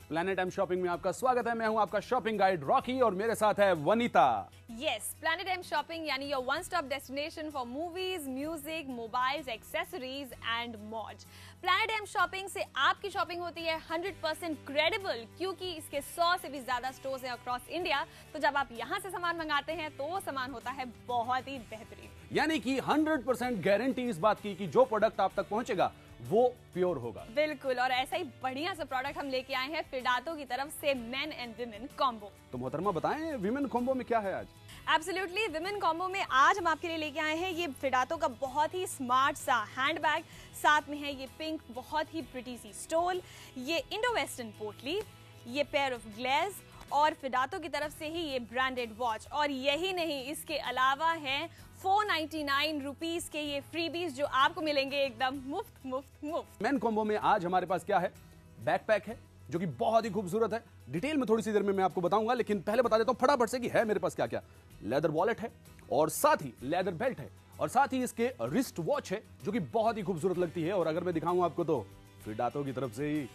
Planet M shopping में आपका स्वागत है। मैं हूं आपका शॉपिंग गाइड रॉकी और मेरे साथ है Vanita. Yes, planet M shopping यानी your one stop destination for movies, music, mobiles, accessories and मौज। प्लैनेट एम शॉपिंग से आपकी शॉपिंग होती है 100% क्रेडिबल, क्योंकि इसके 100 से भी ज्यादा स्टोर्स हैं अक्रॉस इंडिया। तो जब आप यहाँ से सामान मंगाते हैं तो वो सामान होता है बहुत ही बेहतरीन, यानी कि 100% गारंटी इस बात की कि जो प्रोडक्ट आप तक पहुंचेगा वो प्योर होगा। बिल्कुल, और ऐसा ही बढ़िया सा प्रोडक्ट हम लेके आए हैं फिडाटो की तरफ से, मेन एंड विमेन कॉम्बो। तो मोहतरमा बताएं विमेन कॉम्बो में क्या है आज? एब्सोल्युटली, विमेन कॉम्बो में आज हम आपके लिए लेके आए हैं ये फिडाटो का बहुत ही स्मार्ट सा हैंडबैग। साथ में है ये पिंक बहुत ही प्रिटी सी स्टोल, ये इंडो वेस्टर्न पोटली, ये पेयर ऑफ ग्लेज और फिडाटो की तरफ से ही ये ब्रांडेड वॉच। और यही नहीं, इसके अलावा है 499 रुपीज के ये फ्रीबीज जो आपको मिलेंगे एकदम मुफ्त मुफ्त मुफ्त। मेन कॉम्बो में आज हमारे पास क्या है? बैकपैक है जो कि बहुत ही खूबसूरत है। डिटेल में थोड़ी सी देर में मैं आपको बताऊंगा, लेकिन पहले बता देता हूं फटाफट से कि है मेरे पास क्या क्या। लेदर वॉलेट है और साथ ही लेदर बेल्ट है और साथ ही इसके रिस्ट वॉच है जो कि बहुत ही खूबसूरत लगती है। और अगर मैं दिखाऊं आपको तो फिडाटो की तरफ से ही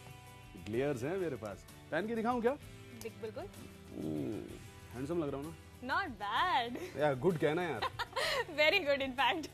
ग्लेयर्स हैं मेरे पास। पहन के दिखाऊं क्या? बिल्कुल हैंडसम लग रहा हूं ना? नॉट बैड यार गुड कहना यार। Very good in fact.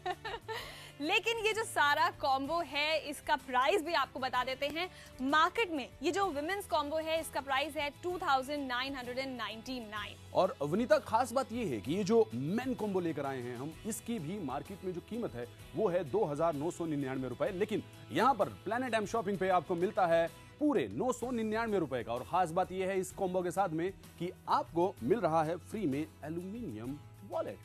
लेकिन ये जो सारा कॉम्बो है इसका प्राइस भी आपको बता देते हैं। मार्केट में ये जो विमेंस कॉम्बो है इसका प्राइस है 2999। और वनीता, खास बात ये है कि ये जो मेन कॉम्बो लेकर आए हैं हम, इसकी भी मार्केट में जो कीमत है वो है 2999 रुपए, लेकिन यहाँ पर प्लैनेट एम शॉपिंग पे आपको मिलता है पूरे 999 रुपए का। और खास बात यह है इस कॉम्बो के साथ में कि आपको मिल रहा है फ्री में एल्यूमिनियम वॉलेट।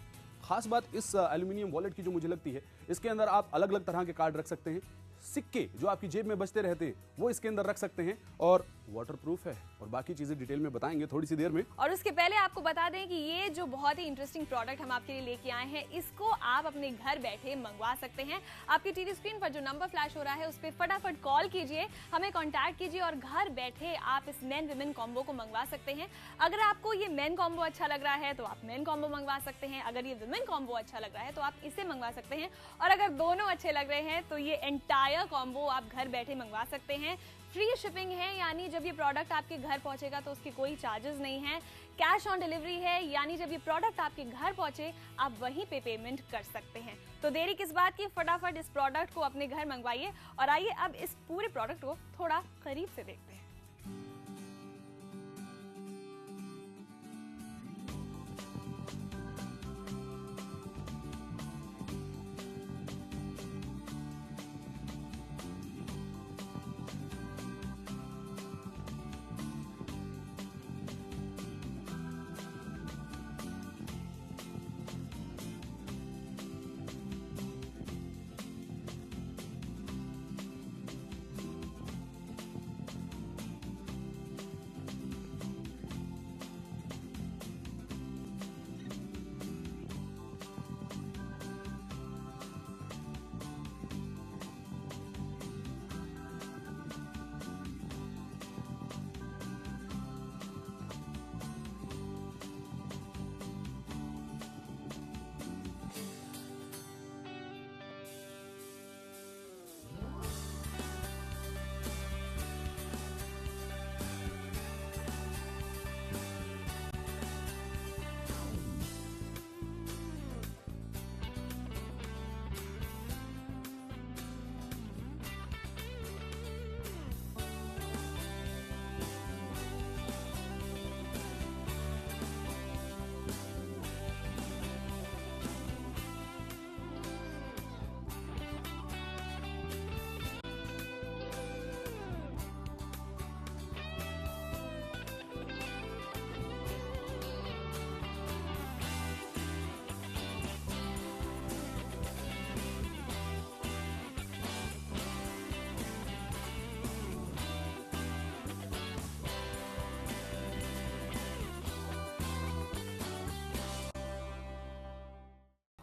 खास बात इस एल्यूमिनियम वॉलेट की जो मुझे लगती है, इसके अंदर आप अलग अलग तरह के कार्ड रख सकते हैं, सिक्के जो आपकी जेब में बचते रहते हैं वो इसके अंदर रख सकते हैं, और वाटरप्रूफ है। और बाकी चीजें डिटेल में बताएंगे थोड़ी सी देर में। और उसके पहले आपको बता दें कि ये जो बहुत ही इंटरेस्टिंग प्रोडक्ट हम आपके लिए लेके आए हैं, इसको आप अपने घर बैठे मंगवा सकते हैं। आपकी टीवी स्क्रीन पर जो नंबर फ्लैश हो रहा है उस पर फटाफट कॉल कीजिए, हमें कॉन्टैक्ट कीजिए और घर बैठे आप इस मेन विमेन कॉम्बो को मंगवा सकते हैं। अगर आपको ये मेन कॉम्बो अच्छा लग रहा है तो आप मेन कॉम्बो मंगवा सकते हैं, अगर ये विमेन कॉम्बो अच्छा लग रहा है तो आप इसे मंगवा सकते हैं, और अगर दोनों अच्छे लग रहे हैं तो ये एंटायर कॉम्बो आप घर बैठे मंगवा सकते हैं। फ्री शिपिंग है, यानी जब ये प्रोडक्ट आपके घर पहुंचेगा तो उसके कोई चार्जेस नहीं है। कैश ऑन डिलीवरी है, यानी जब ये प्रोडक्ट आपके घर पहुंचे आप वहीं पे पेमेंट कर सकते हैं। तो देरी किस बात की, फटाफट इस प्रोडक्ट को अपने घर मंगवाइए। और आइए अब इस पूरे प्रोडक्ट को थोड़ा करीब से देखते हैं।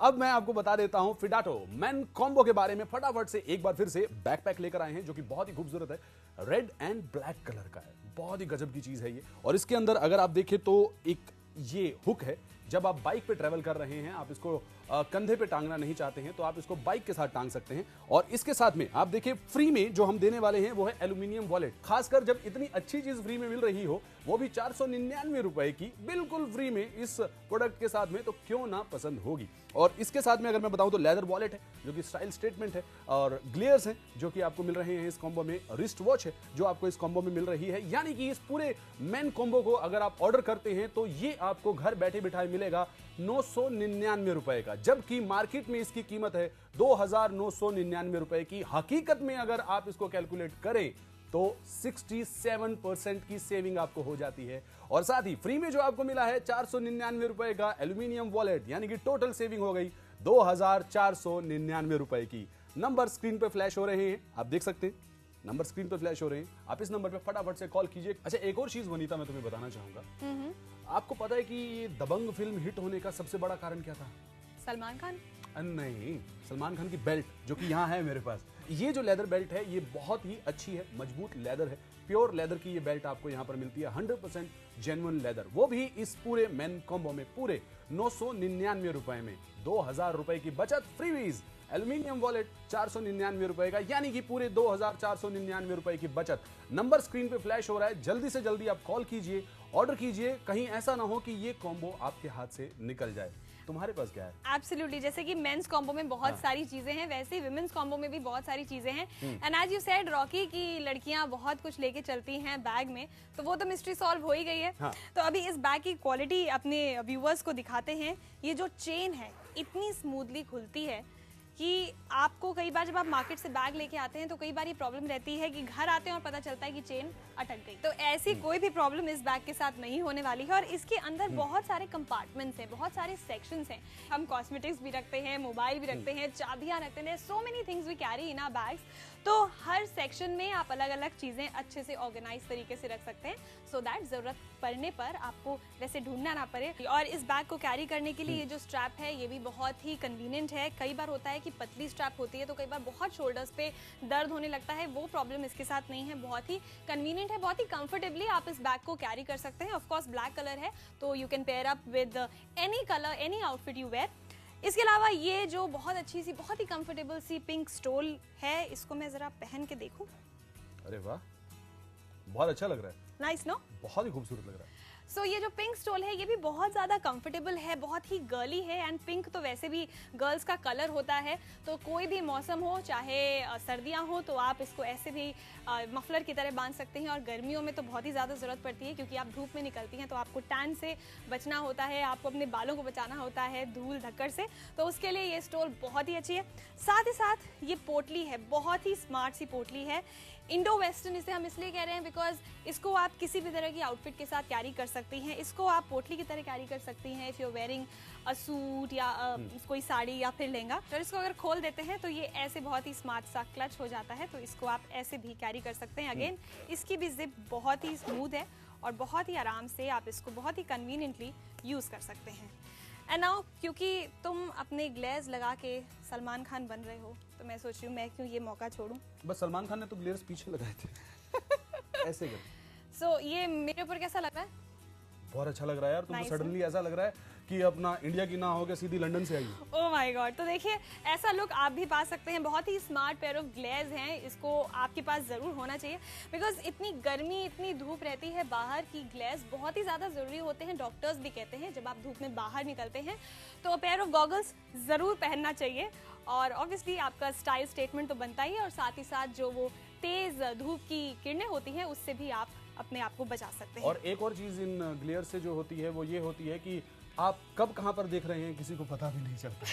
अब मैं आपको बता देता हूं फिडाटो मेन कॉम्बो के बारे में फटाफट से। एक बार फिर से बैकपैक लेकर आए हैं जो कि बहुत ही खूबसूरत है, रेड एंड ब्लैक कलर का है, बहुत ही गजब की चीज है ये। और इसके अंदर अगर आप देखें तो एक ये हुक है, जब आप बाइक पे ट्रेवल कर रहे हैं आप इसको कंधे पे टांगना नहीं चाहते हैं तो आप इसको बाइक के साथ टांग सकते हैं। और इसके साथ में आप देखिए फ्री में जो हम देने वाले हैं वो है एल्यूमिनियम वॉलेट। खासकर जब इतनी अच्छी चीज फ्री में मिल रही हो, वो भी 499 रुपए की बिल्कुल फ्री में इस प्रोडक्ट के साथ में, तो क्यों ना पसंद होगी। और इसके साथ में अगर मैं बताऊं तो लेदर वॉलेट है जो कि स्टाइल स्टेटमेंट है, और ग्लेयर्स हैं जो कि आपको मिल रहे हैं इस कॉम्बो में, रिस्ट वॉच है जो आपको इस कॉम्बो में मिल रही है। यानी कि इस पूरे मेन कॉम्बो को अगर आप ऑर्डर करते हैं तो ये आपको घर बैठे बिठाए मिलेगा 999 रुपए का, जबकि मार्केट में इसकी कीमत है 2999 रुपए की। हकीकत में अगर आप इसको कैलकुलेट करें तो 67% की सेविंग आपको हो जाती है। और साथ ही फ्री में जो आपको मिला है 499 रुपए का एल्यूमिनियम वॉलेट, यानी कि टोटल सेविंग हो गई 2499 रुपए की। नंबर स्क्रीन पे फ्लैश हो रहे हैं, आप देख सकते हैं नंबर स्क्रीन पे फ्लैश हो रहे हैं, आप इस नंबर पे फटाफट से कॉल कीजिए। अच्छा, एक और चीज वनीता मैं तुम्हें बताना चाहूंगा, आपको पता है कि ये दबंग फिल्म हिट होने का सबसे बड़ा कारण क्या था? सलमान खान? नहीं, सलमान खान की बेल्ट जो कि यहाँ है मेरे पास। ये जो लेदर बेल्ट है ये बहुत ही अच्छी है, मजबूत लेदर है, प्योर लेदर की ये बेल्ट आपको यहाँ पर मिलती है, 100% जेन्युइन लेदर, वो भी इस पूरे मेन कॉम्बो में पूरे 999 रुपए में। 2000 रुपए की बचत, फ्रीवीज, एल्यूमिनियम वॉलेट 499 रुपए का, यानी कि पूरे 2499 रुपए की बचत। नंबर स्क्रीन पे फ्लैश हो रहा है, जल्दी से जल्दी आप कॉल कीजिए, ऑर्डर कीजिए, कहीं ऐसा ना हो कि ये कॉम्बो आपके हाथ से निकल जाए। तुम्हारे पास क्या है? एब्सोल्युटली, जैसे कि मेंस कॉम्बो में बहुत सारी चीजें हैं, वैसे ही विमेंस कॉम्बो में भी बहुत सारी चीजें हैं। And as you said Rocky की लड़कियां बहुत कुछ लेके चलती हैं बैग में, तो वो तो मिस्ट्री सॉल्व हो ही गई है। तो अभी इस बैग की क्वालिटी अपने व्यूअर्स को दिखाते हैं। ये जो चेन है इतनी स्मूथली खुलती है कि आपको कई बार जब आप मार्केट से बैग लेके आते हैं तो कई बार ये प्रॉब्लम रहती है कि घर आते हैं और पता चलता है कि चेन अटक गई। तो ऐसी कोई भी प्रॉब्लम इस बैग के साथ नहीं होने वाली है। और इसके अंदर बहुत सारे कंपार्टमेंट्स हैं, बहुत सारे सेक्शंस हैं। हम कॉस्मेटिक्स भी रखते हैं, मोबाइल भी रखते हैं, चाबियां रखते हैं, so many things we carry in our bags. तो हर सेक्शन में आप अलग अलग चीजें अच्छे से ऑर्गेनाइज तरीके से रख सकते हैं, सो दैट जरूरत पड़ने पर आपको वैसे ढूंढना ना पड़े। और इस बैग को कैरी करने के लिए ये जो स्ट्रैप है ये भी बहुत ही कन्वीनियंट है। कई बार होता है कि पतली स्ट्रैप होती है तो कई बार बहुत शोल्डर्स पे दर्द होने लगता है, वो प्रॉब्लम इसके साथ नहीं है। बहुत ही कन्वीनियंट है, बहुत ही कंफर्टेबली आप इस बैग को कैरी कर सकते हैं। ऑफ कोर्स ब्लैक कलर है तो you can pair up with any colour, any outfit you wear. इसके अलावा ये जो बहुत अच्छी सी, बहुत ही कंफर्टेबल सी पिंक स्टोल है, इसको मैं जरा पहन के देखूं। अरे वाह, बहुत अच्छा लग रहा है। Nice no? बहुत ही खूबसूरत लग रहा है। सो ये जो पिंक स्टोल है ये भी बहुत ज़्यादा कंफर्टेबल है, बहुत ही गर्ली है। एंड पिंक तो वैसे भी गर्ल्स का कलर होता है, तो कोई भी मौसम हो, चाहे सर्दियां हो, तो आप इसको ऐसे भी मफलर की तरह बांध सकते हैं। और गर्मियों में तो बहुत ही ज़्यादा ज़रूरत पड़ती है क्योंकि आप धूप में निकलती हैं तो आपको टैन से बचना होता है, आपको अपने बालों को बचाना होता है धूल धक्कर से, तो उसके लिए ये स्टोल बहुत ही अच्छी है। साथ ही साथ ये पोटली है, बहुत ही स्मार्ट सी पोटली है। इंडो वेस्टर्न इसे हम इसलिए कह रहे हैं बिकॉज इसको आप किसी भी तरह की आउटफिट के साथ कैरी कर सकती हैं। इसको आप पोटली की तरह कैरी कर सकती हैं if you are wearing a suit या कोई साड़ी या फिर लहंगा। तो इसको अगर खोल देते हैं तो ये ऐसे बहुत ही स्मार्ट सा क्लच हो जाता है, तो इसको आप ऐसे भी कैरी कर सकते हैं। अगेन इसकी भी जिप बहुत ही स्मूथ है और बहुत ही आराम से आप इसको बहुत ही कन्वीनियंटली यूज़ कर सकते हैं। एंड नाउ क्योंकि तुम अपने ग्लेज लगा के सलमान खान बन रहे हो तो मैं सोच रही हूँ मैं क्यों ये मौका छोड़ूं। बस सलमान खान ने तो ग्लेयर्स पीछे लगाए थे ऐसे कर। सो ये मेरे ऊपर कैसा लग रहा है? बहुत अच्छा लग रहा है यार, तुमको सडनली ऐसा लग रहा है कि अपना इंडिया की ना होकर सीधी लंदन से आई। ओह माय गॉड, तो देखिए ऐसा लुक आप भी पा सकते हैं। बहुत ही स्मार्ट पेयर ऑफ ग्लेज हैं, इसको आपके पास ज़रूर होना चाहिए बिकॉज इतनी गर्मी, इतनी धूप रहती है बाहर की ग्लेज बहुत ही ज़्यादा ज़रूरी होते हैं। डॉक्टर्स भी कहते हैं जब आप धूप में बाहर निकलते हैं तो पेयर ऑफ गॉगल्स ज़रूर पहनना चाहिए। और ऑब्वियसली आपका स्टाइल स्टेटमेंट तो बनता ही है, और साथ ही साथ जो वो तेज़ धूप की किरणें होती हैं उससे भी आप अपने आप को बचा सकते हैं। और एक और चीज इन ग्लेयर से जो होती है वो ये होती है कि आप कब कहां पर देख रहे हैं किसी को पता भी नहीं चलता।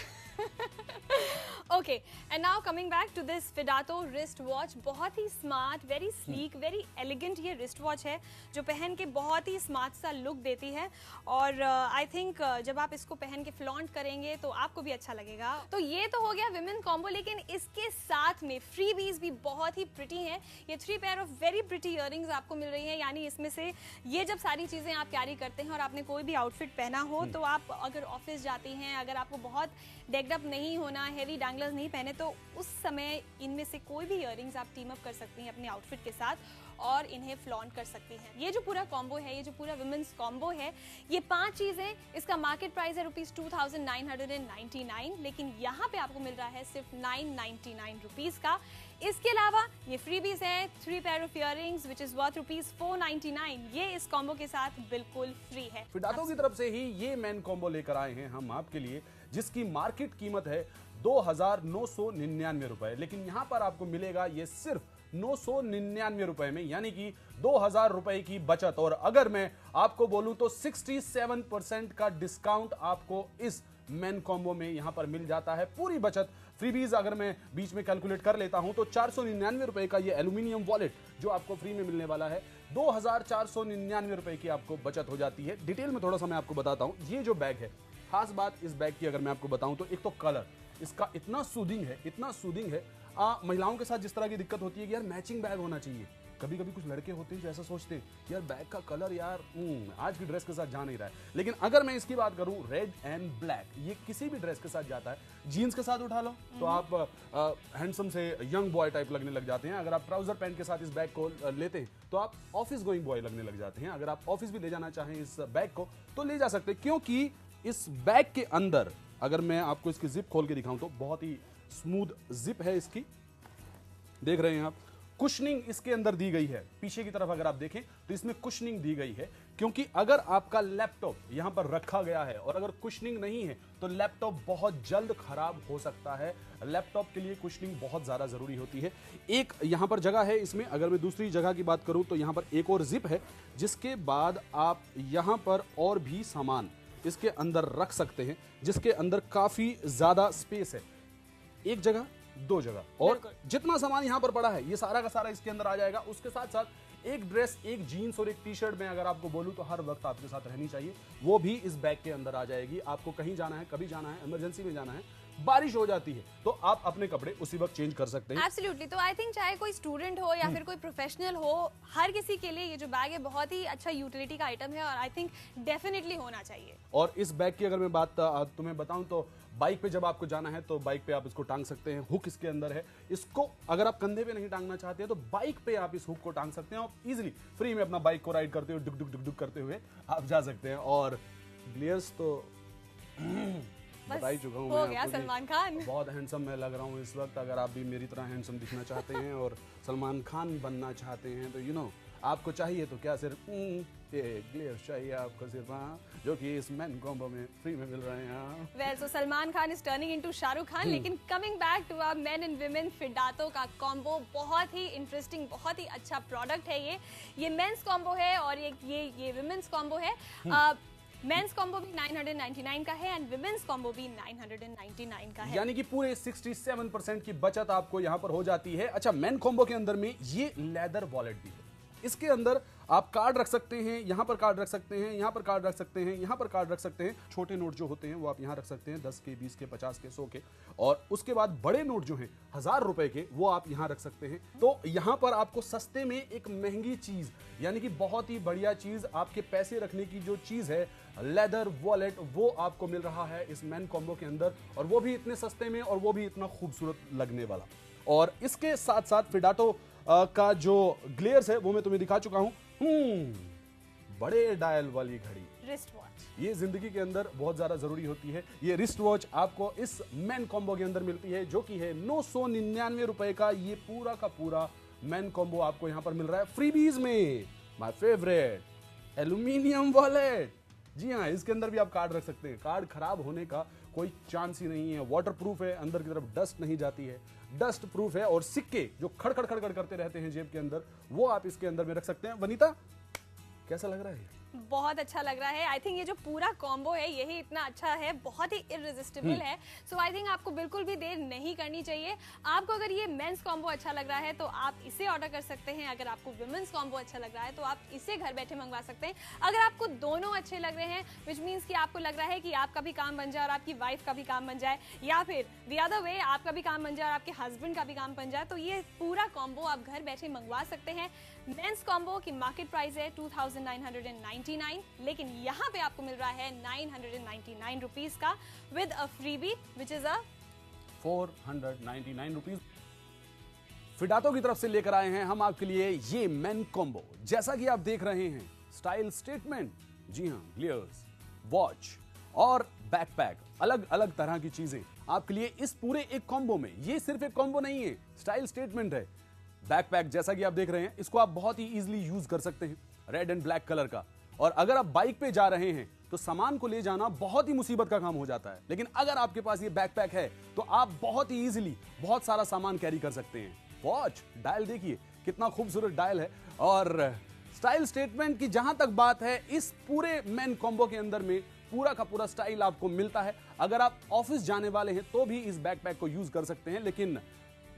Okay, and now coming back to this Fidato wrist watch. बहुत ही smart, very sleek, very elegant ये रिस्ट वॉच है जो पहन के बहुत ही स्मार्ट सा लुक देती है। और आई थिंक जब आप इसको पहन के फ्लॉन्ट करेंगे तो आपको भी अच्छा लगेगा। तो ये तो हो गया विमेन कॉम्बो, लेकिन इसके साथ में फ्रीबीज भी बहुत ही प्रिटी हैं। ये 3 pair of very pretty earrings आपको मिल रही हैं, यानी इसमें से ये जब सारी चीज़ें आप कैरी करते हैं और आपने कोई भी आउटफिट पहना हो तो आप अगर ऑफिस जाती हैं, अगर आपको बहुत डेक्ड अप नहीं होना, हेवी डैंगलर सिस्टर्स नहीं पहने तो उस समय इनमें से कोई भी इयररिंग्स आप टीम अप कर सकती हैं अपने आउटफिट के साथ और इन्हें फ्लॉन्ट कर सकती हैं। ये जो पूरा कॉम्बो है, ये जो पूरा वुमेन्स कॉम्बो है, ये 5 चीजें, इसका मार्केट प्राइस है ₹2999, लेकिन यहाँ पे आपको मिल रहा है सिर्फ 999 रुपीज का। इसके अलावा ये फ्रीबीज हैं, 3 pair of earrings which is worth ₹499। ये इस कॉम्बो के साथ बिल्कुल फ्री है। फिडाटो की तरफ से ही ये मेन कॉम्बो लेकर आए हैं हम आपके लिए, जिसकी मार्केट कीमत है ₹2999, लेकिन यहां पर आपको मिलेगा ये सिर्फ ₹999 में, यानी कि ₹2000 की बचत। और अगर मैं आपको बोलूं तो 67% का डिस्काउंट आपको इस मेन कॉम्बो में यहां पर मिल जाता है। पूरी बचत, फ्रीबीज अगर मैं बीच में कैलकुलेट कर लेता हूं तो ₹499 का ये एल्यूमिनियम वॉलेट जो आपको फ्री में मिलने वाला है, ₹2499 की आपको बचत हो जाती है। डिटेल में थोड़ा सा मैं आपको बताता हूं। ये जो बैग है, खास बात इस बैग की अगर मैं आपको बताऊं तो एक तो कलर इसका इतना सूदिंग है, इतना सूदिंग है। महिलाओं के साथ जिस तरह की दिक्कत होती है कि यार मैचिंग बैग होना चाहिए, कभी कभी कुछ लड़के होते हैं जो ऐसा सोचते हैं यार बैग का कलर यार आज की ड्रेस के साथ जा नहीं रहा है, लेकिन अगर मैं इसकी बात करूं रेड एंड ब्लैक, ये किसी भी ड्रेस के साथ जाता है। जीन्स के साथ उठा लो तो आप हैंडसम से यंग बॉय टाइप लगने लग जाते हैं। अगर आप ट्राउजर पैंट के साथ इस बैग को लेते हैं तो आप ऑफिस गोइंग बॉय लगने लग जाते हैं। अगर आप ऑफिस भी ले जाना चाहें इस बैग को तो ले जा सकते हैं, क्योंकि इस बैग के अंदर अगर मैं आपको इसकी जिप खोल के दिखाऊं तो बहुत ही स्मूथ जिप है इसकी, देख रहे हैं आप। कुशनिंग इसके अंदर दी गई है, पीछे की तरफ अगर आप देखें तो इसमें कुशनिंग दी गई है, क्योंकि अगर आपका लैपटॉप यहां पर रखा गया है और अगर कुशनिंग नहीं है तो लैपटॉप बहुत जल्द खराब हो सकता है। लैपटॉप के लिए कुशनिंग बहुत ज्यादा जरूरी होती है। एक यहां पर जगह है इसमें, अगर मैं दूसरी जगह की बात करूं तो यहां पर एक और जिप है, जिसके बाद आप यहां पर और भी सामान इसके अंदर रख सकते हैं, जिसके अंदर काफी ज्यादा स्पेस है। एक जगह, 2 जगह, और जितना सामान यहां पर पड़ा है ये सारा का सारा इसके अंदर आ जाएगा। उसके साथ साथ एक ड्रेस, एक जीन्स और एक टी शर्ट में अगर आपको बोलूं तो हर वक्त आपके साथ रहनी चाहिए, वो भी इस बैग के अंदर आ जाएगी। आपको कहीं जाना है, कभी जाना है, इमरजेंसी में जाना है, बारिश हो जाती है तो आप अपने कपड़े उसी वक्त चेंज कर सकते हैं। एब्सोल्युटली। तो आई थिंक चाहे कोई स्टूडेंट हो या फिर कोई प्रोफेशनल हो, हर किसी के लिए ये जो बैग है बहुत ही अच्छा यूटिलिटी का आइटम है और आई थिंक डेफिनेटली होना चाहिए। और इस बैग की अगर मैं बात तुम्हें बताऊं तो बाइक पे जब आपको जाना है तो बाइक पे आप इसको टांग सकते हैं। हुक इसके अंदर है, इसको अगर आप कंधे पे नहीं टांगना चाहते हैं तो बाइक पे आप इस हुक को टांग सकते हैं और इजीली फ्री में अपना बाइक को राइड करते हुए डुक डुक डुक डुक करते हुए आप जा सकते हैं। और ग्लेयर्स तो बता ही चुका हूं, हो गया सलमान खान। बहुत हैंडसम मैं लग रहा हूं इस वक्त। अगर आप भी मेरी तरह हैंडसम दिखना चाहते हैं और सलमान खान बनना चाहते हैं तो आपको चाहिए तो क्या सिर्फ ग्लेयर्स चाहिए आपको सिर्फ, जो कि इस मेन कॉम्बो में फ्री में मिल रहे हैं। Well, so Salman Khan is turning into Shahrukh Khan. लेकिन coming back to our men and women Fidato का कॉम्बो, बहुत ही इंटरेस्टिंग, बहुत ही अच्छा प्रोडक्ट है ये मेंस कॉम्बो है और ये विमेन्स कॉम्बो है। मेंस कॉम्बो भी 999 का है एंड विमेन्स कॉम्बो भी 999 का है, यानी कि पूरे 67% की बचत आपको यहां पर हो जाती है। अच्छा, मेन कॉम्बो के अंदर में ये लेदर वॉलेट भी है। इसके अंदर आप कार्ड रख सकते हैं, यहां पर कार्ड रख सकते हैं, यहां पर कार्ड रख सकते हैं, यहां पर कार्ड रख सकते हैं। छोटे नोट जो होते हैं वो आप यहां रख सकते हैं, 10 के, 20 के, 50 के, 100 के, और उसके बाद बड़े नोट जो हैं ₹1000 के, वो आप यहां रख सकते हैं। तो यहां पर आपको सस्ते में एक महंगी चीज, यानी कि बहुत ही बढ़िया चीज, आपके पैसे रखने की जो चीज है लेदर वॉलेट, वो आपको मिल रहा है इस मेन कॉम्बो के अंदर, और वो भी इतने सस्ते में और वो भी इतना खूबसूरत लगने वाला। और इसके साथ साथ फिडाटो का जो ग्लेयर्स है वो मैं तुम्हें दिखा चुका हूं। बड़े डायल वाली घड़ी, रिस्ट वॉच, ये जिंदगी के अंदर बहुत ज्यादा जरूरी होती है। ये रिस्ट वॉच आपको इस मेन कॉम्बो के अंदर मिलती है, जो कि है ₹999 का। ये पूरा का पूरा मेन कॉम्बो आपको यहां पर मिल रहा है फ्रीबीज में। My favourite aluminium wallet. जी हाँ, इसके अंदर भी आप कार्ड रख सकते हैं। कार्ड खराब होने का कोई चांस ही नहीं है। वाटर प्रूफ है, अंदर की तरफ डस्ट नहीं जाती है, डस्ट प्रूफ है। और सिक्के जो खड़खड़ खड़खड़ करते रहते हैं जेब के अंदर, वो आप इसके अंदर में रख सकते हैं। वनीता, कैसा लग रहा है? बहुत अच्छा लग रहा है। आई थिंक ये जो पूरा कॉम्बो है यही इतना अच्छा है, बहुत ही इररेसिस्टिबल है। सो आई थिंक आपको बिल्कुल भी देर नहीं करनी चाहिए। आपको अगर ये मेंस कॉम्बो अच्छा लग रहा है तो आप इसे ऑर्डर कर सकते हैं। अगर आपको विमेंस कॉम्बो अच्छा लग रहा है तो आप इसे घर बैठे मंगवा सकते हैं। अगर आपको दोनों अच्छे लग रहे हैं, विच मीन्स कि आपको लग रहा है कि आपका भी काम बन जाए और आपकी वाइफ का भी काम बन जाए, या फिर द अदर वे आपका भी काम बन जाए और आपके हस्बैंड का भी काम बन जाए, तो ये पूरा कॉम्बो आप घर बैठे मंगवा सकते हैं। मेंस कॉम्बो की मार्केट प्राइस है 2999, लेकिन यहाँ पे आपको मिल रहा है 999 रुपीज का with a freebie which is a 499 rupees. Fidato की तरफ से लेकर आए हैं हम आपके लिए ये मेन कॉम्बो। जैसा कि आप देख रहे हैं, स्टाइल स्टेटमेंट, जी हां, ग्लेयर्स, वॉच और बैकपैक, अलग अलग तरह की चीजें आपके लिए इस पूरे एक कॉम्बो में। ये सिर्फ एक कॉम्बो नहीं है, स्टाइल स्टेटमेंट है। बैकपैक जैसा कि आप देख रहे हैं, इसको आप बहुत ही इजीली यूज कर सकते हैं, रेड एंड ब्लैक कलर का। और अगर आप बाइक पे जा रहे हैं तो सामान को ले जाना बहुत ही मुसीबत का काम हो जाता है, लेकिन अगर आपके पास ये बैकपैक है तो आप बहुत ही इजीली बहुत सारा सामान कैरी कर सकते हैं। वॉच, डायल देखिए कितना खूबसूरत डायल है। और स्टाइल स्टेटमेंट की जहां तक बात है, इस पूरे मेन कॉम्बो के अंदर में पूरा का पूरा स्टाइल आपको मिलता है। अगर आप ऑफिस जाने वाले हैं तो भी इस बैकपैक को यूज कर सकते हैं। लेकिन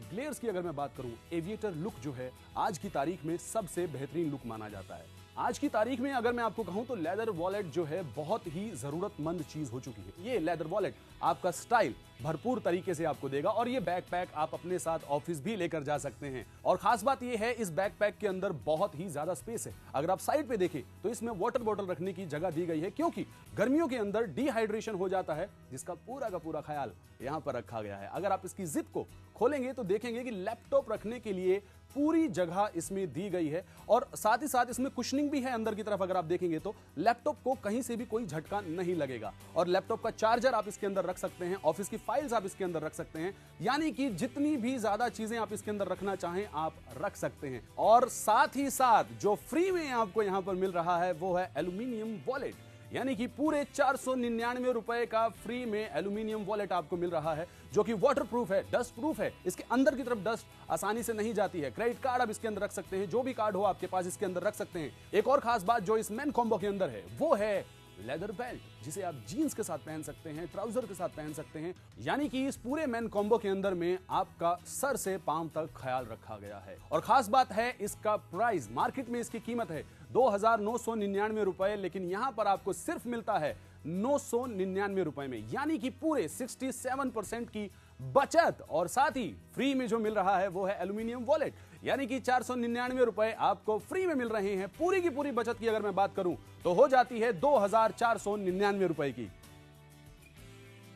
ग्लेयर्स की अगर मैं बात करूं, एविएटर लुक जो है आज की तारीख में सबसे बेहतरीन लुक माना जाता है। आज की तारीख में अगर मैं आपको कहूं तो लेदर वॉलेट जो है बहुत ही जरूरतमंद चीज हो चुकी है। ये लेदर वॉलेट आपका स्टाइल भरपूर तरीके से आपको देगा और ये बैकपैक आप अपने साथ ऑफिस भी लेकर जा सकते हैं। और खास बात ये है, इस बैकपैक के अंदर बहुत ही ज्यादा स्पेस है। अगर आप साइड पे देखें तो इसमें वाटर बॉटल रखने की जगह दी गई है, क्योंकि गर्मियों के अंदर डिहाइड्रेशन हो जाता है, जिसका पूरा का पूरा ख्याल यहां पर रखा गया है। अगर आप इसकी जिप को खोलेंगे तो देखेंगे कि लैपटॉप रखने के लिए पूरी जगह इसमें दी गई है और साथ ही साथ इसमें कुशनिंग भी है अंदर की तरफ। अगर आप देखेंगे तो लैपटॉप को कहीं से भी कोई झटका नहीं लगेगा। और लैपटॉप का चार्जर आप इसके अंदर रख सकते हैं, ऑफिस की फाइल्स आप इसके अंदर रख सकते हैं, यानी कि जितनी भी ज्यादा चीजें आप इसके अंदर रखना चाहें आप रख सकते हैं। और साथ ही साथ जो फ्री में आपको यहां पर मिल रहा है वो है एल्यूमिनियम वॉलेट, यानी कि पूरे 499 रुपए का फ्री में एल्यूमिनियम वॉलेट आपको मिल रहा है, जो कि वाटर प्रूफ है, डस्ट प्रूफ है। इसके अंदर की तरफ डस्ट आसानी से नहीं जाती है। क्रेडिट कार्ड आप इसके अंदर रख सकते हैं, जो भी कार्ड हो आपके पास इसके अंदर रख सकते हैं। एक और खास बात जो इस मेन कॉम्बो के अंदर है वो है लेदर बेल्ट, जिसे आप जीन्स के साथ पहन सकते हैं, ट्राउजर के साथ पहन सकते हैं। यानी कि इस पूरे मेन कॉम्बो के अंदर में आपका सर से पांव तक ख्याल रखा गया है। और खास बात है, इसका प्राइस, मार्केट में इसकी कीमत है 2,999 रुपए, लेकिन यहां पर आपको सिर्फ मिलता है 999 रुपए में, यानी कि पूरे 67% की बचत। और साथ ही फ्री में जो मिल रहा है वो है एल्यूमिनियम वॉलेट, यानी कि 499 रुपए आपको फ्री में मिल रहे हैं। पूरी की पूरी बचत की अगर मैं बात करूं तो हो जाती है 2,499 रुपए की।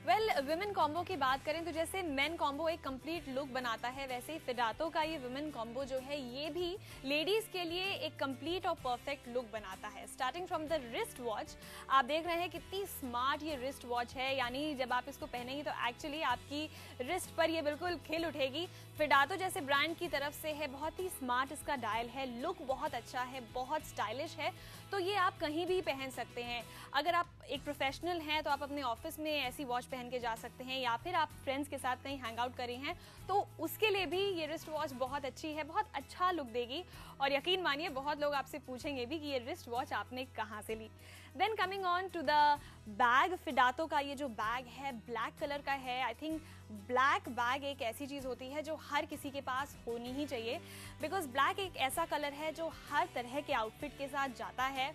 वेल, विमेन कॉम्बो की बात करें तो जैसे मेन कॉम्बो एक कंप्लीट लुक बनाता है, वैसे ही फिडातो का ये विमेन कॉम्बो जो है ये भी लेडीज के लिए एक कंप्लीट और परफेक्ट लुक बनाता है। Starting from the wrist watch, आप देख रहे हैं कितनी स्मार्ट ये रिस्ट वॉच है, यानी जब आप इसको पहनेंगी तो एक्चुअली आपकी रिस्ट पर ये बिल्कुल खिल उठेगी। फिडातो जैसे ब्रांड की तरफ से है, बहुत ही स्मार्ट इसका डायल है, लुक बहुत अच्छा है, बहुत स्टाइलिश है, तो ये आप कहीं भी पहन सकते हैं। अगर आप एक प्रोफेशनल हैं तो आप अपने ऑफिस में ऐसी वॉच पहन के जा सकते हैं, या फिर आप फ्रेंड्स के साथ कहीं हैंग आउट करे हैं तो उसके लिए भी ये रिस्ट वॉच बहुत अच्छी है, बहुत अच्छा लुक देगी। और यकीन मानिए बहुत लोग आपसे पूछेंगे भी कि ये रिस्ट वॉच आपने कहाँ से ली। Then coming on to the bag, Fidato का ये जो बैग है ब्लैक कलर का है। आई थिंक ब्लैक बैग एक ऐसी चीज़ होती है जो हर किसी के पास होनी ही चाहिए, बिकॉज ब्लैक एक ऐसा कलर है जो हर तरह के आउटफिट के साथ जाता है।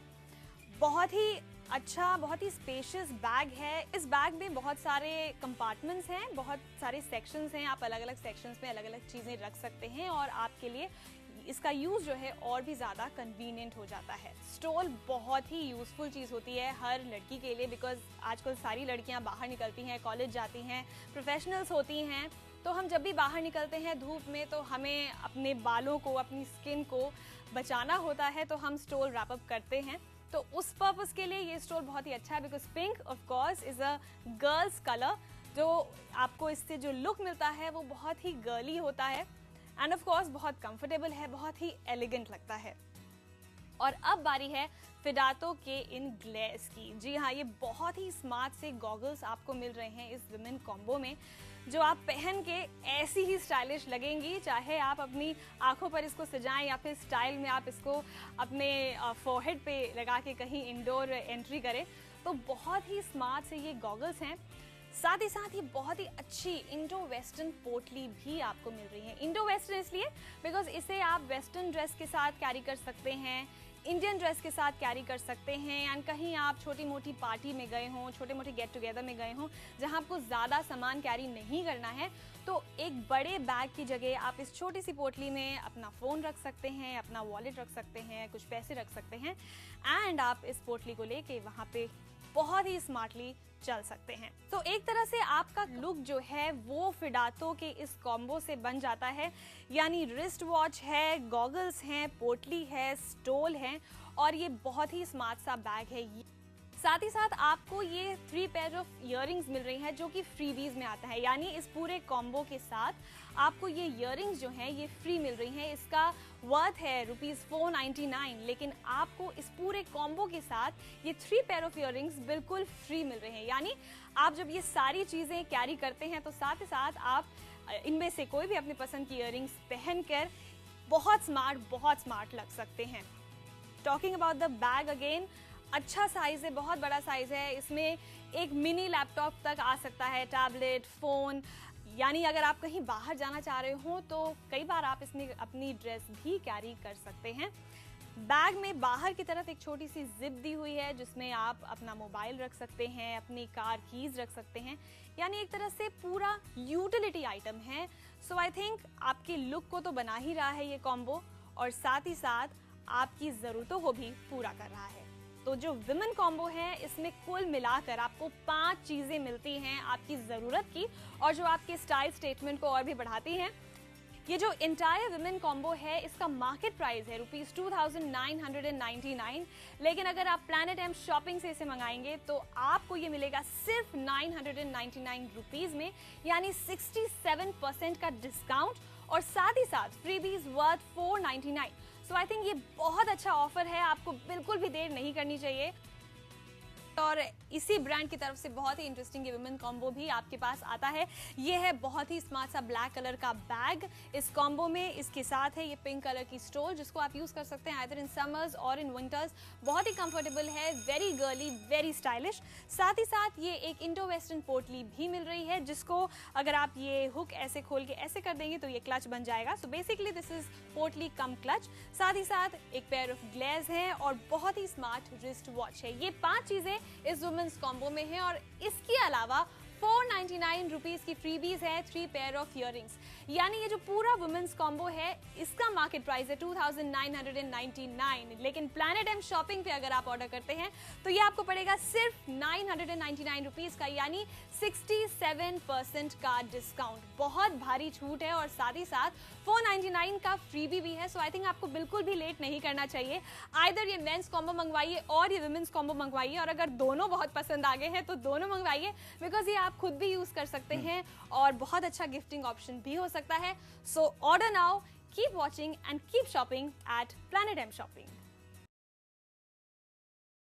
बहुत ही अच्छा, बहुत ही स्पेशियस बैग है। इस बैग में बहुत सारे कंपार्टमेंट्स हैं, बहुत सारे सेक्शंस हैं, आप अलग अलग सेक्शंस में अलग अलग चीज़ें रख सकते हैं और आपके लिए इसका यूज़ जो है और भी ज़्यादा कन्वीनियंट हो जाता है। स्टोल बहुत ही यूज़फुल चीज़ होती है हर लड़की के लिए, बिकॉज आजकल सारी लड़कियां बाहर निकलती हैं, कॉलेज जाती हैं, प्रोफेशनल्स होती हैं, तो हम जब भी बाहर निकलते हैं धूप में तो हमें अपने बालों को, अपनी स्किन को बचाना होता है, तो हम स्टोल रैप अप करते हैं। तो उस पर्पस के लिए ये स्टोल बहुत ही अच्छा है, because pink of course is a girls colour, जो आपको इससे जो लुक मिलता है वो बहुत ही गर्ली होता है एंड ऑफ कोर्स बहुत कंफर्टेबल है, बहुत ही एलिगेंट लगता है। और अब बारी है फिडातो के इन ग्लेयर्स की। जी हाँ, ये बहुत ही स्मार्ट से गॉगल्स आपको मिल रहे हैं इस विमेन कॉम्बो में, जो आप पहन के ऐसी ही स्टाइलिश लगेंगी, चाहे आप अपनी आंखों पर इसको सजाएं या फिर स्टाइल में आप इसको अपने फोरहेड पे लगा के कहीं इंडोर एंट्री करें, तो बहुत ही स्मार्ट से ये गॉगल्स हैं। साथ ही साथ ये बहुत ही अच्छी इंडो वेस्टर्न पोटली भी आपको मिल रही है। इंडो वेस्टर्न इसलिए बिकॉज इसे आप वेस्टर्न ड्रेस के साथ कैरी कर सकते हैं, इंडियन ड्रेस के साथ कैरी कर सकते हैं, एंड कहीं आप छोटी मोटी पार्टी में गए हों, छोटे मोटे गेट टुगेदर में गए हों जहां आपको ज़्यादा सामान कैरी नहीं करना है, तो एक बड़े बैग की जगह आप इस छोटी सी पोटली में अपना फ़ोन रख सकते हैं, अपना वॉलेट रख सकते हैं, कुछ पैसे रख सकते हैं, एंड आप इस पोटली को लेके वहाँ पे बहुत ही स्मार्टली चल सकते हैं। तो एक तरह से आपका लुक जो है वो फिडातो के इस कॉम्बो से बन जाता है, यानी रिस्ट वॉच है, गॉगल्स हैं, पोटली है, स्टोल है और ये बहुत ही स्मार्ट सा बैग है। साथ ही साथ आपको ये 3 पेयर ऑफ इयररिंग्स मिल रही हैं जो कि फ्रीबीज में आता है, यानी इस पूरे कॉम्बो के साथ आपको ये इयररिंग्स जो हैं ये फ्री मिल रही हैं। इसका वर्थ है ₹499, लेकिन आपको इस पूरे कॉम्बो के साथ ये 3 पेयर ऑफ इयररिंग्स बिल्कुल फ्री मिल रहे हैं। यानी आप जब ये सारी चीज़ें कैरी करते हैं तो साथ ही साथ आप इनमें से कोई भी अपनी पसंद की इयररिंग्स पहनकर बहुत स्मार्ट लग सकते हैं। Talking about the bag again, अच्छा साइज है, बहुत बड़ा साइज है। इसमें एक मिनी लैपटॉप तक आ सकता है, टैबलेट, फोन, यानी अगर आप कहीं बाहर जाना चाह रहे हो तो कई बार आप इसमें अपनी ड्रेस भी कैरी कर सकते हैं। बैग में बाहर की तरफ एक छोटी सी जिप दी हुई है जिसमें आप अपना मोबाइल रख सकते हैं, अपनी कार कीज रख सकते हैं, यानी एक तरह से पूरा यूटिलिटी आइटम है। सो आई थिंक आपके लुक को तो बना ही रहा है ये कॉम्बो और साथ ही साथ आपकी ज़रूरतों को भी पूरा कर रहा है। तो जो विमेन कॉम्बो है इसमें कुल मिलाकर आपको 5 चीज़ें मिलती हैं आपकी ज़रूरत की और जो आपके स्टाइल स्टेटमेंट को और भी बढ़ाती हैं। ये जो इंटायर विमेन कॉम्बो है इसका मार्केट प्राइस है ₹2999, लेकिन अगर आप प्लैनेट एम शॉपिंग से इसे मंगाएंगे तो आपको ये मिलेगा सिर्फ ₹999 में, यानी 67% का डिस्काउंट और साथ ही साथ freebies worth $499। So I think ये बहुत अच्छा ऑफर है, आपको बिल्कुल भी देर नहीं करनी चाहिए। और इसी ब्रांड की तरफ से बहुत ही इंटरेस्टिंग ये विमेन कॉम्बो भी आपके पास आता है। ये है बहुत ही स्मार्ट सा ब्लैक कलर का बैग इस कॉम्बो में। इसके साथ है ये पिंक कलर की स्टोल जिसको आप यूज कर सकते हैं आइदर इन समर्स और इन विंटर्स। बहुत ही कंफर्टेबल है, वेरी गर्ली, वेरी स्टाइलिश। साथ ही साथ ये एक इंडो वेस्टर्न पोटली भी मिल रही है जिसको अगर आप ये हुक ऐसे खोल के ऐसे कर देंगे तो ये क्लच बन जाएगा। सो बेसिकली दिस इज पोटली कम क्लच। साथ ही साथ एक पेयर ऑफ ग्लेज है और बहुत ही स्मार्ट रिस्ट वॉच है। ये 5 चीजें इस वुमेन्स कॉम्बो में है और इसके अलावा ₹499 की फ्रीबीज है 3 पेयर ऑफ इयररिंग्स। यानी ये जो पूरा वुमेन्स कॉम्बो है इसका मार्केट प्राइस है ₹2999, लेकिन प्लैनेट एम शॉपिंग पे अगर आप ऑर्डर करते हैं तो ये आपको पड़ेगा सिर्फ ₹999 का, यानी 67% का डिस्काउंट। बहुत भारी छूट है और साथ ही साथ $499 का फ्रीबी भी है। सो आई थिंक आपको बिल्कुल भी लेट नहीं करना चाहिए। आइदर ये मेंस कॉम्बो मंगवाइए और ये वुमेन्स कॉम्बो मंगवाइए, और अगर दोनों बहुत पसंद आ गए हैं तो दोनों मंगवाइए, बिकॉज ये आप खुद भी यूज कर सकते हैं और बहुत अच्छा गिफ्टिंग ऑप्शन भी हो सकता है। So order now, keep watching and keep shopping at planet M shopping.